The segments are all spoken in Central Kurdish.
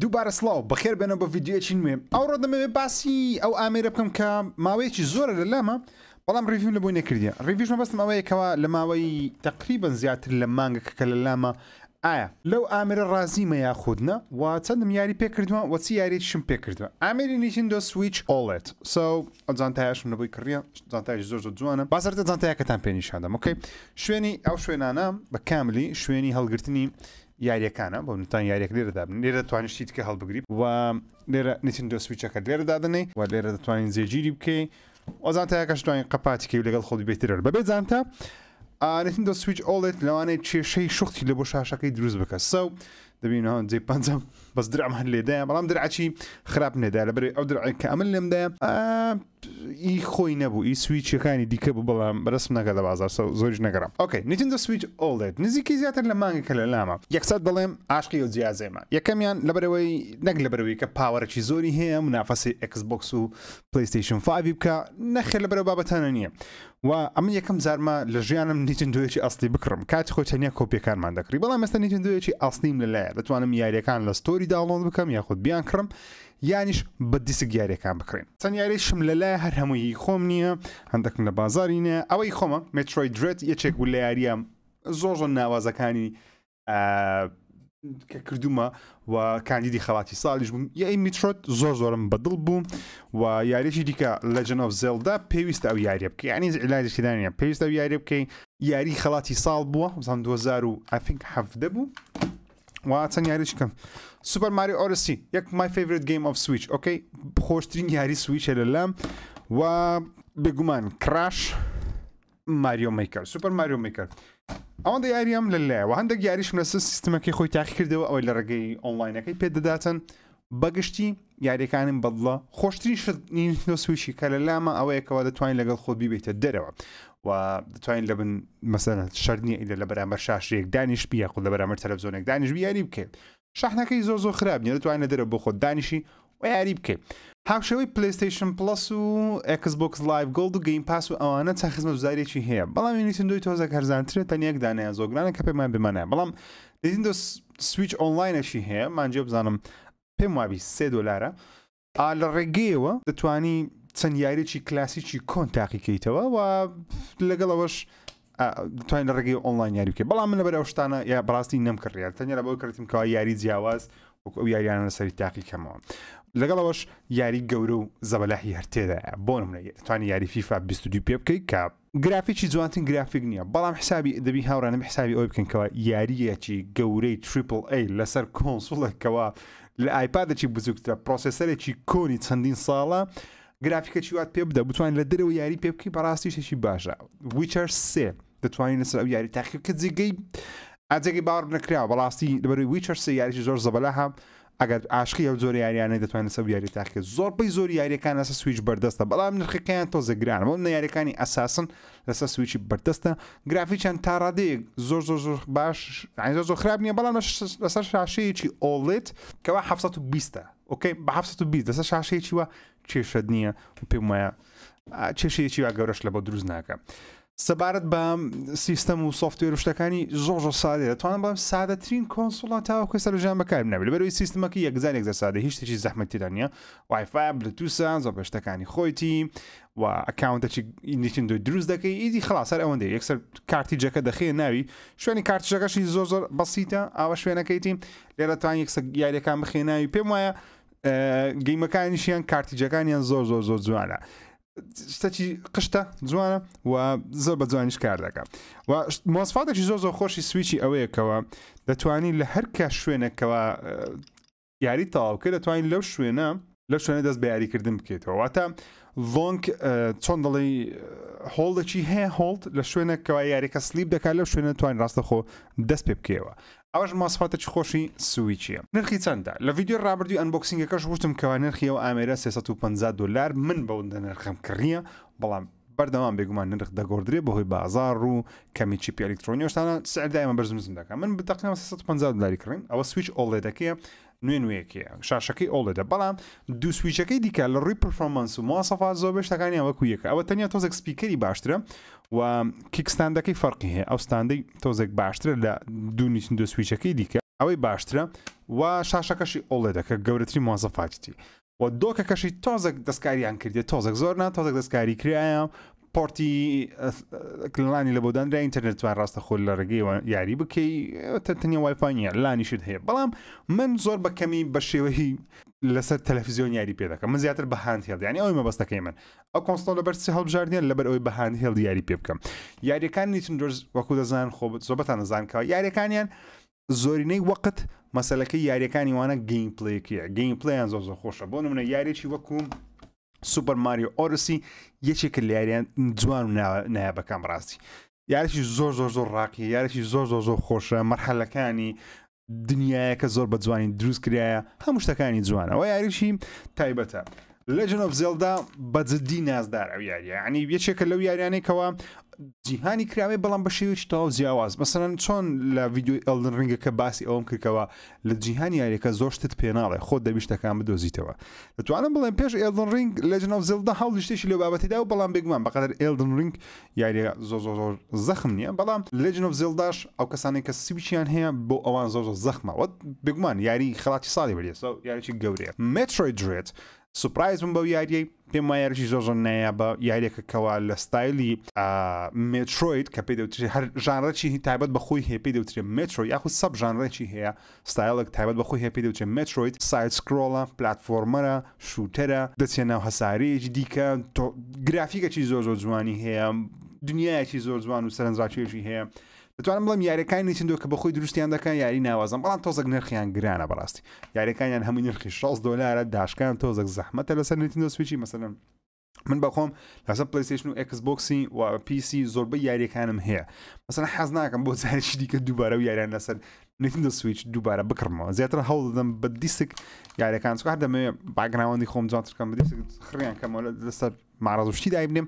دووبارە سڵاو بەخێر بێنە بە ڤیددیوەکی نوێ ئەوڕۆ دەمەوێت باسی ئەو ئامێرە بکەم کە ماوەیەکی زۆرە لە لامە بەڵام ڕیڤیم لە بۆی نەکردیە ڕیڤیژمە بەستم ئەوەیەکەوە لە ماوەی تقریبا زیاتر لە مانگەکە کە لە لامە ئایا لەو ئامێرە ڕازیمە یاخودنە و چەندم یاری پێکردووە وەچی یاریشم پێکردووە ئامێری نیتندۆ سویچ OLED ئەو جانتایشم لە بۆی کڕیە جانتایش زۆر جوانە باسەرتە جانتایەکەتان پێنیشاندەم ئۆکەی شوێنی ئەو شوێنانە بە کاملی شوێنی هەڵگرتنی یاریەکانە بۆ نتان یاریەک لێرە دابن لێرە دەتوانین شتی کە هەڵبگریت و لێرە نیتندۆ سویچەکە لێرە دادنێ و لێرە دەتوانین جێگیری بکەی ئۆزانتایەکەش توانین قەپاتی کەی لەگەڵ خۆی بێترە بەبێ جانتە نیتندۆ سویچ OLED لەوانەیە کێشەی شوختی لە بۆ شاشەکەی دروست بکە سەو دەبینەوە جێ پەنجەم بەس درعم هەر لێدایە بەڵام درعچی خراپ نێدا لەبەر ئەو درعی کە ئەمن لێمدایە ئی خۆی نەبوو ئی سویچەکانی دیکە بوو بەڵام بەرسم نەکە لە بازار زۆریش نەگەڕام ئۆکەی نیتندۆ سویچ OLED نزیکی زیاتر لە مانگێکە لە لامە یەکسەد بەڵێم عاشقی و جیازێمە یەکەمیان لەبەرەوەی نەک لەبەرەوەی کە پاوەرەکی زۆری هەیە منافەسی Xbox و PlayStation 5 بکە نەخێر لەبەرەوە بابەتانە نییە و ئەمن یەکەم زارمە لە ژیانم نیتندۆیەکی ئەسلی بکڕم کاتی خۆ تەنیا کۆپیەکانمان دەکڕی بەڵام ئێستا نیتندۆیەکی ئەسلیم لەلایە دەتوانم یاریەکان لە ستۆری داوڵۆد بکەم یاخود بیان کڕم یانیش بە دیسک یاریەکان بکڕین چەند یاریشم لەلایە هەر هەمووی خۆم نییە هەندێکم لە بازارینە ئەوەی خۆمە مێترۆید درێد یەکێک بوو لە یاریە زۆر ناوازەکانی کە کردومە و کاندیدی خەڵاتی ساڵیش بووم یای میترۆت زۆرم بەدڵ بووم و یاریێکی دیکە Legend of Zelda پێویستە ئەو یاریە بکەی یعنی علاجێکی دانیە پێویستە ئەو یاریە بکەی یاری خەڵاتی ساڵ بووە 2017 بوو و چەند یاریش کەم سوپەر ماریۆ ئۆدیسی یەک my favorite game of Switch ئۆکەی خۆشترین یاری سویچە لە لام و بێگومان کراش ماریۆ میکەر سوپەر ماریۆ میکەر ئەوەندە یاریەم لەلایە و هەندێک یاریشم لەسەر سیستمەکەی خۆی تاقی کردەوە ئەوەی لە ڕێگەی ئۆنلاینەکەی پێدەداتن بەگشتی یاریەکانم بەدڵە خۆشترین نیتندۆ سویچی کە لە لامە ئەوەیەکەوە دەتوانین لەگەڵ خۆت بیبێتە دەرەوە و دەتوانین لە بن مەسەلەن شەرنیە لە بەرامبەر شاشەیەک دانیش بی یاخود لە بەرامبەر تەلەڤیزۆنێک دانیش بی یاری بکەیت شاحنەکەی زۆر خراپ نیە دەتوانین لە دەرەوە بۆ خۆت دانیشی و یاری بکەیت هاوشەوەی PlayStation Plus و Xbox Live Gold و Game Pass و ئەوانە چەند خزمەتگوزاریێکی هەیە بەڵام نیتندۆی تۆزە هەرزانترە تەنیا یەک دانەیە زۆرگرانە کە پێمان بمانە بەڵام نیتندۆ سویچ ئۆنلاینەشی هەیە مانجێ بزانم پێم وابی $3 لە ڕێگەیەوە دەتوانی چەند یاریێکی کلاسیکی کۆن تاقیکەیتەوە و لەگەڵەوەش دەتوانین لە ڕێگەی ئۆنلاین یاری بکەیت بەڵام من لەبەر ئەو شتانە یا بەڕاستی نەمکڕیال تەنیا لە بۆی کردیم کەوا یاری جیاواز وەکو ئەو یاریانە لەسەری تاقی کەمەوە لەگەڵەوەش یاری گەورە و زەبەلاحی هەر تێدایە بۆ نمونە دەتوانین یاری فیفا 22 پێ بکەیت کە گرافیکی جوانترین گرافیک نییە بەڵام حسابی دەبی هاوڕانم حسابی ئەوی بکەن کەەوە یاریەکی گەورەی AAA لەسەر کۆنسۆڵێکەوە لە ئایپادێکی بزووکترە پرۆسسەرێکی کۆنی چەندین ساڵە گرافیکەکی وات پێ بدە بتوانین لە دەرەوە یاری پێ بکەی بەڕاستی شتێکی باشە ویچەر 3 دەتوانین لەسەر ئەو یاری تاقیکە جێگەی ئاجێکی باوەڕ نەکراوە بەڕاستی لەبەرەوەی ویچەر 3 یاریی زۆر زەبەلاها ئەگەر عاشقی ئەو زۆر یاریانەی دەتوانێت سەر یاری تاقیکە زۆر یاریەکان لەسەر سویچ بەردەستە بەڵام نرخەکەیان تۆزە گرانە بۆ منە یاریەکانی ئەساسن لەسەر سویچی بەردەستە گرافیکیان تا ڕادەیەک زۆر باش زۆر خراپ نییە بەڵام لەسەر شاشەیەکی OLED کەوا 720 ئۆکەی بە 720 لەسەر شاشەیەکی وە کێشە نییە و پێم وایە کێشەیەکی وا گەورەش لە بۆ دروست ناکە سەبارەت بە سیستەم و سۆفتوێر و شتەکانی زۆر سادەیە دەتوانم بەڵام سادەترین کۆنسۆڵە تاوەکوی سەرنجام بەکار نەبێت لەبەرەوەی سیستمەکە یەکجار سادە هیچ شتێکی زەحمەتیدا نییە وایفای بلوتوسە زۆر شتەکانی خۆیتی و ئەکاونتێکی نیتندۆی دروست دەکەی ئیدی خلاص هەر ئەوەندەیە یەکسەر کارتیجەکە دەخێ ناوی شوێنی کارتیجەکەشی زۆر بەسیتە ئاوە شوێنەکەیتی لێرە توان یەکسەر یاریەکان بخێ ناوی پێم وایە گەیمەکانیشیان کارتیجەکانیان زۆر جوانە شتێکی قشتە جوانە و زۆر بە جوانیش کار دەکات و مۆسفاتێکی زۆر خۆشی سویچی ئەوەیەکەوە دەتوانین لە هەر کە شوێنێکەوە یاری تەواوکە دەتوانین لەو شوێنە دەست بە یاریکردن بکەیتەوە واتە ڤۆنک چۆن دەڵێ هۆڵدێکی هەیە هۆڵد لە شوێنێکەوە یاریەکە سلیپ دەکات لەو شوێنە توانین ڕاستەخۆ دەست پێ بکەوە ئەوەش مۆسفاتێکی خۆشی سویچیە نرخی چەندە لە ڤیدیۆ ڕابردووی ئەنبۆکسینگەکەش وتم کەوا نرخی ئەو ئامێرە $350 من بەوەندە نرخم کڕیە بەڵام بەردەوام بێگومان نرخ دەگۆڕدرێ بەهۆی بازار و کەمی چیپی ئەلکترۆنیۆشتانە سعر دایمە بەرزم دەکات من بتەقریبا $350 کڕین ئەوە سویچ OLEDەکەیە نوێنوەیەکەیە شاشەکەی OLEDە بەڵام دوو سویچەکەی دیکە لە ڕووی پرفۆرمانس و مواصفات زۆر شتەکانی ئەوەکو یەکە ئەوە تەنیا تۆزێک سپیکەری باشترە و کیکستاندەکەی فەرقی هەیە ئەو ستاندەی تۆزێک باشترە لە دوو نیتندۆ سویچەکەی دیکە ئەوەی باشترە و شاشەکەشی ئۆڵێدە کە گەورەتری مۆزەفاتی و دۆکەکەشی تۆزێک دەستکاریان کردێت تۆزێک زۆر تۆزێک دەستکاری کرایە پۆرتی کلانی لە بۆدانرا ئینتەرنێتوان ڕاستە خۆل لە ڕێگەیەوە یاری بکەی تەنیا وایفانیە لانیشت هەیە بەڵام من زۆر بەکەمی بە شێوەی لەسەر تەلەڤیزیۆن یاری پێ دەکەم من زیاتر بە هاند ینی ئەوی مەبەستەکەی من ئەو کۆنسۆڵ لەبەر چ هەڵبژاردنیان لەبەر ئەوەی بە هاند هێڵ یاری پێ بکەم یاریەکان نیتندۆر وەکو دەزان خۆ زۆربەتان دەزانکەوە یاریەکانیان زۆرینەی وەقت مەسەلەکەی یاریەکانی وانە گەیم پلەیەکیە گەیم پلیان زۆر خۆشە بۆ نمونە یاریێکی وەکو سوپەر ماریۆ ئۆرسی یەکێکە لە یاریان جوان و نایابەکەم ڕاستی یاریشی زۆر زۆر زۆر ڕاقیە یاریشی زۆر زۆر زۆر خۆشە مەرحەلەکانی دنیایەکە زۆر بە جوانی دروست کرایە هەموو شتەکانی جوانە و یاریشی تایبەتە Legend of Zelda بەجددی نازدار ئەو یاریە ینی یەکێکە لەو یاریانێکەوە جیهانی کراوێ بەڵام بە شێوەیەکی تەواو جیاواز مەسەڵەن چۆن لە ڤیدیۆی ئەلدن ڕینگەکە باسی ئەوم کردکەوە لە جیهانی یاریەکە زۆر شتت پێ ناڵێ خۆت دەبی شتەکان بدۆزیتەوە دەتوانم بڵێم پێش ئەلدن ڕینگ Legend of Zelda هەوڵی شتێکی لەو بابەتیدا و بەڵام بێگومان بەقەدەر ئەلدن ڕینگ یاریە زۆر زەخم نییە بەڵام Legend of Zeldaش ئەو کەسانێک کە سویچیان هەیە بۆ ئەوان زۆر زەخمەوە بێگومان یاری خەڵاتی ساڵی بەریێسە یاریی گەورەیە Metroid Dread سوپرایز بم بەو یاریەی پێم وایە یاریی زۆر نایابە یاریەکەکەوە لە ستایلی مترۆید کە پێ دەوترێت هەر ژانڕێکی تایبەت بەخۆی هەیە پێی دەوترێت مترۆ یاخود سەب ژانڕێکی هەیە ستایلێک تایبەت بەخۆی هەیە پێی دەوترێت مترۆید سایت سکرۆڵە پلاتفۆرمەرە شوتەرە دەچێت ناو هەسارەیەکی دیکە گرافیکێکی زۆر جوانی هەیە دنیایەکی زۆر جوان و سەرنجڕاکێکی هەیە دەتوانم بڵم یاریەکانی نیتندۆ کە بەخۆی دروستیان دەکەن یاری ناوازم بەڵام تۆزێک نرخیان گرانە بەڕاستی یاریەکانیان هەموو نرخی $6 داشکان تۆزێک زەحمەتە لەسەر نیتندۆ سویچی مەسەلەن من بەخۆم لەسەر پلەیستیشن و ئەکسبۆکسی و پیسی زۆربەی یاریەکانم هەیە مەسەلەن حەز ناکەم بۆ جارێکی دیکە دووبارە و یاریان لەسەر نیتندۆ سویچ دووبارە بکڕمەوە زیاتر هەوڵ دەدەم بە دیسک یاریەکان چکار دەمەوێت باگراوەندی خۆم جوانترکەم بە دیسک خڕیان کەمەوە لەسەر ماڕازوشتی دایبنێم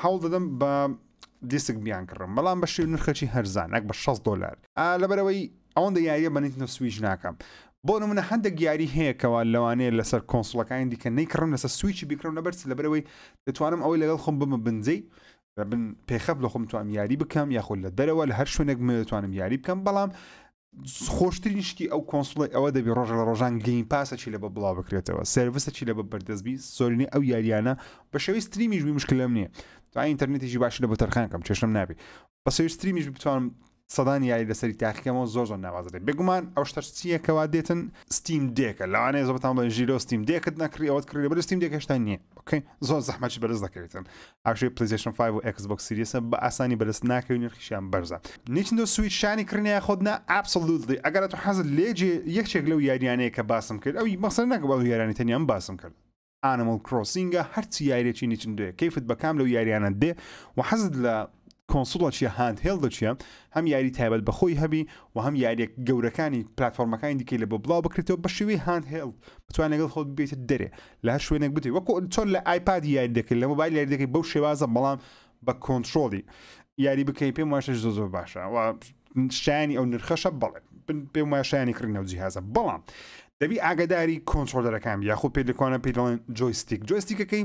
هەوڵ دەدەم بە دیسک بیان کڕم بەڵام بە شێو نرخەکی هەرزان نەک بە $6 لەبەرەوەی ئەوەندە یاریە بە نیتندۆ سویچ ناکەم بۆ نمونە هەندێک یاری هەیەکەوە لەوانەیە لەسەر کۆنسڵەکانی دیکە نەیکڕم لەسەر سویچی بیکڕم لەبەرچ لەبەرەوەی دەتوانم ئەوەی لەگەڵ خۆم بمە بنجەی بن پێخەف لە خۆم توانم یاری بکەم یاخۆ لە دەرەوە لە هەر شوێنێک دەتوانم یاری بکەم بەڵام خۆشترین شتی ئەو کۆنسڵی ئەوە دەبی ڕۆژە لە ڕۆژان گەیم پاسەکی لە بە بڵاو بکرێتەوە سرویسەکی لە بە بەردەستبی زۆرینەی ئەو یاریانە بە شێوەی ستریمیش بی مشکلەم نییە تا ئینتەرنێتیشی باشی لە بۆ تەرخانکەم چێشم نابێت بە سەوی ستریمیش بتوانم سەدان یاری لەسەری تاقیەکەمەوە زۆر ناوازێت بێگومان ئەو شتەش چیەکەوا دێتن ستیم دێکە لەوانەیە زۆربەتان بڵێن ژیرۆ ستیم دێکت نەکڕی ئەوەت کڕی لەبەر ستیم دێک هێشتا نییە زۆر زەحمەتی بەرز دەکەوێتن ئاشوی پلیستیشن 5 و Xbox Series بە ئاسانی بەدەست ناکەوی نرخیشیان بەرزە نیتندۆ سویچ شانی کڕنیە خۆتنا ئابسۆلوتلی ئەگەر تۆ حەزت لێجێ یەکێک لەو یاریانەیە کە باسم کرد ئەوی مەسەر نەکە بەڵ یارانی تەنیان باسم کرد Animal Crossing هەرچی یاریێکی نیتندۆیە کەیفت بەکام لەو یاریانە دێ و حەزت لە کۆنسڵە چیە هاند هێڵدە چیە هەم یاری تایبەت بەخۆی هەبی و هەم یاریێک گەورەکانی پلتفۆرمەکانی دیکەی لە بۆ بڵاو بکرێتەوە بە شێوەی هاند هێڵ بتوانێت لەگەڵ خۆت بێتە دەرێ لە هەر شوێنێک بتێ وەکو چۆن لە ئایپاد یاری دەکەیت لە مۆبایل یاری دەکەی بەو شێوازە بەڵام بە کۆنتڕۆلی یاری بکەی پێم واشە زۆر باشە و شایانی ئەو نرخەشە بەڵێ پێم وایە شایانی کڕینەوە جیهازە بەڵام دەبی ئاگاداری کۆنتڕۆلەرەکان یاخود پێ لەکوانە پێ دەڵێن جۆیستیکەکەی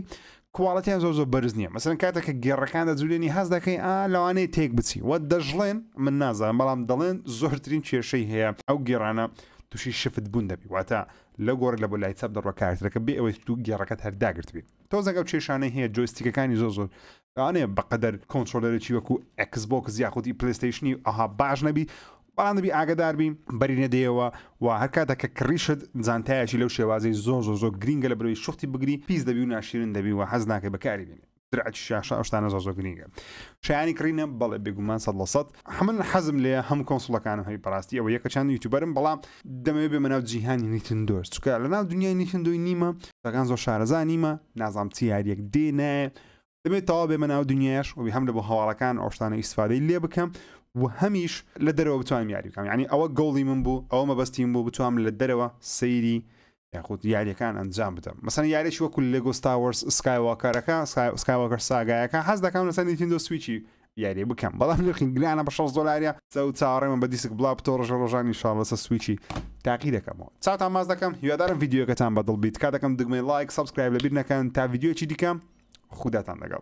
کواڵەتیان زۆر بەرز نییە مەسەرەن کاتێککە گێڕەکان دەجوولێنی هەز دەکەی لەوانەیە تێک بچی وە دەژڵێن من نازانم بەڵام دەڵێن زۆرترین کێشەی هەیە ئەو گێڕانە تووشی شفت بوون دەبی واتە لە گۆڕ لە بۆ لای چەپ دەڕۆ کارتەکە بێ ئەوەی تو گێڕەکەت هەرداگرت بێت تۆزەگە ئەو کێشانەی هەیە جۆیستیکەکانی زۆر ئەوانەیە بەقەدەر کۆنتڕۆلەرێکی وەکو Xbox یاخودی پلیستیشنی ئەها باش نەبی بەڵام دەبی ئاگدار بین بەرینە دێەوە و هەر کاتێککە کڕیشت زانتایەکی لەو شێوازەی زۆر گرینگە لە بەرەوەی شوختی بگری پیس دەبی و ناشرین دەبی و حەز ناکەی بەکاری بینێ درعی شاشە ئەوشتانە زۆر گرینگە شایانی کڕینە بەڵێ بێگومان 100% هەمن حەزم لێ هەم کۆنسڵەکانم هەی پاراستی ئەوە یەکە چند یوتیوبەرم بەڵام دەمەوێت بێ مناو جیهانی نیتندۆس چکە لە ناو دنیای نیتندۆی نیمە تاکان زۆر شارەزان نیمە نازام چی یاریەک دێنە دەبێت تەوا بێ مناو دنیاش و هەم لە بۆ هەواڵەکان ئەوشتانە ئیسفادەی لێ بکەم و هەمیش لە دەرەوە بتوانم یاری بکەم یعنی ئەوە گۆڵی من بوو ئەوە مەبەستیم بوو بتوانم لە دەرەوە سەیری یاخود یاریەکان ئەنجام بدەم مەسەن یاریێکی وەکو لێگۆ ستار وارز سکایوۆکەرەکە سکایوۆکەر ساگایەکە حەز دەکەم لەسەر نیتندۆ سویچی یاری بکەم بەڵام نرخی گرانە بە $6 چاوەڕێمە بە دیسک بڵاو بتۆ ڕۆژە ڕۆژانی ئینشاڵڵا لەسەر سویچی تاقی دەکەمەوە چاوتان ماز دەکەم هیوادارم ڤیدیۆکەتان بەدڵ بیت کا دەکەم دگمەی لایک سابسکرایب لەبیر نەکەن تا ڤیدیۆکی دیکەم خوداتان لەگەڵ